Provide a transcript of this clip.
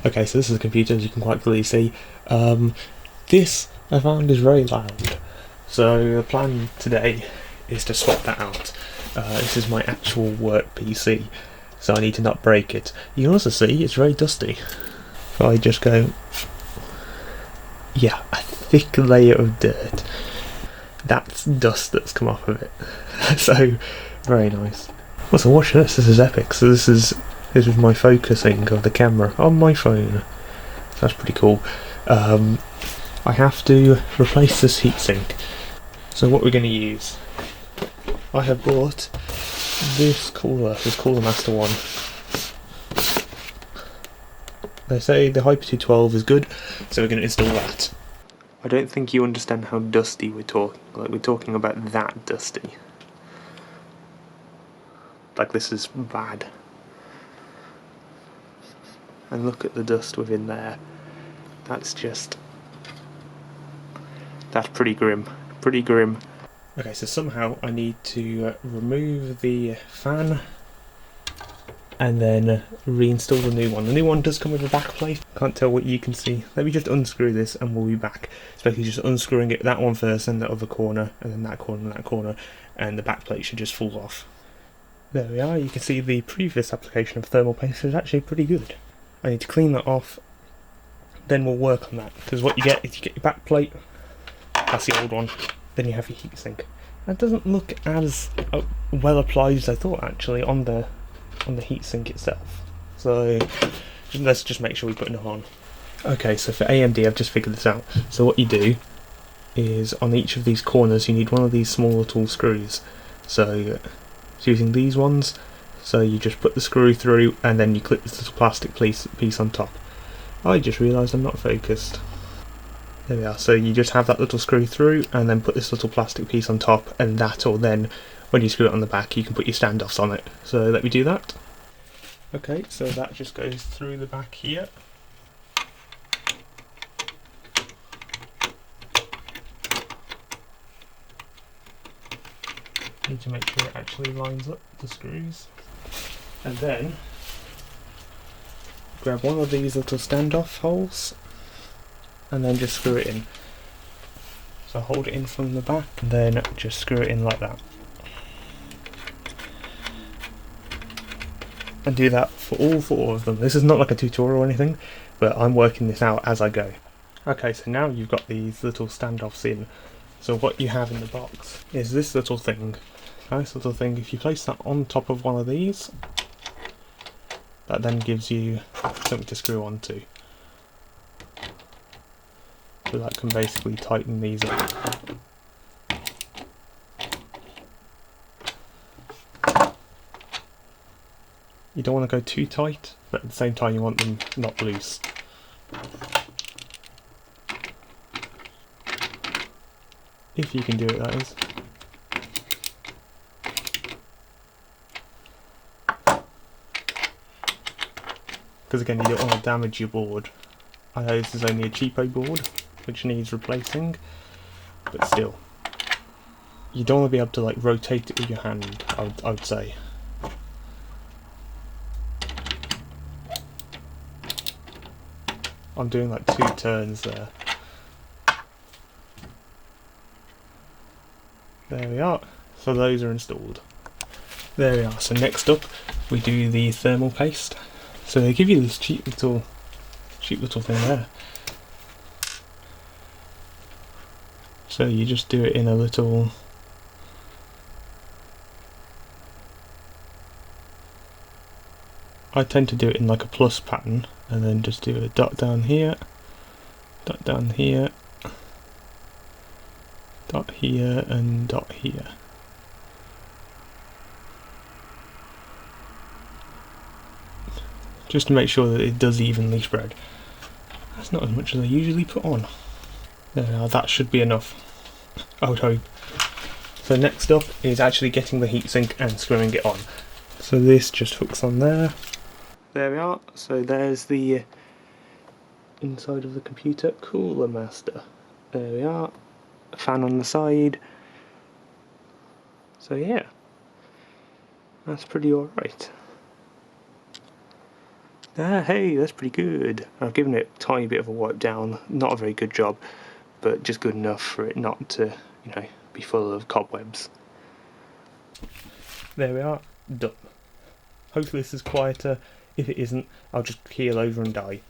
Okay, so this is a computer, as you can quite clearly see. This I found is very loud, so the plan today is to swap that out. This is my actual work PC, so I need to not break it. You can also see it's very dusty. If I just go, yeah, a thick layer of dirt. That's dust that's come off of it. So very nice. Also, watch this. This is epic. So this is my focusing of the camera on my phone. That's pretty cool. I have to replace this heatsink. So what we're going to use, I have bought this Cooler Master 1. They say the Hyper 212 is good, so we're going to install that. I don't think you understand how dusty we're talking. Like, we're talking about that dusty. Like, this is bad. And look at the dust within there. That's pretty grim. Pretty grim. Okay, so somehow I need to remove the fan and then reinstall the new one. The new one does come with a back plate. Can't tell what you can see. Let me just unscrew this and we'll be back. It's basically just unscrewing it, that one first, and the other corner, and then that corner and that corner, and the back plate should just fall off. There we are. You can see the previous application of thermal paste is actually pretty good. I need to clean that off, then we'll work on that, because what you get is you get your back plate, that's the old one, then you have your heatsink. That doesn't look as well applied as I thought, actually, on the heatsink itself. So let's just make sure we put enough on. Okay, so for AMD I've just figured this out. So what you do is on each of these corners you need one of these small little screws. So it's using these ones, so you just put the screw through and then you clip this little plastic piece on top. I just realised I'm not focused. There we are, so you just have that little screw through and then put this little plastic piece on top, and that, or then when you screw it on the back you can put your standoffs on it. So let me do that. Okay, so that just goes through the back here. Need to make sure it actually lines up the screws. And then grab one of these little standoff holes and then just screw it in. So hold it in from the back and then just screw it in like that. And do that for all 4 of them. This is not like a tutorial or anything, but I'm working this out as I go. Okay, so now you've got these little standoffs in. So what you have in the box is this little thing. Nice little thing. If you place that on top of one of these, that then gives you something to screw onto. So that can basically tighten these up. You don't want to go too tight, but at the same time you want them not loose. If you can do it, that is. Because again, you don't want to damage your board. I know this is only a cheapo board, which needs replacing, but still. You don't want to be able to like rotate it with your hand, I would say. I'm doing like 2 turns there. There we are. So those are installed. There we are. So next up, we do the thermal paste. So they give you this cheap little thing there. So you just do it in a little. I tend to do it in like a plus pattern, and then just do a dot down here, dot down here, dot here, and dot here. Just to make sure that it does evenly spread. That's not as much as I usually put on. There, that should be enough, I would hope. So next up is actually getting the heatsink and screwing it on. So this just hooks on there. There we are. So there's the inside of the computer Cooler Master. There we are. A fan on the side. So yeah, that's pretty alright. Hey, that's pretty good. I've given it a tiny bit of a wipe down, not a very good job, but just good enough for it not to, be full of cobwebs. There we are, done. Hopefully this is quieter. If it isn't, I'll just keel over and die.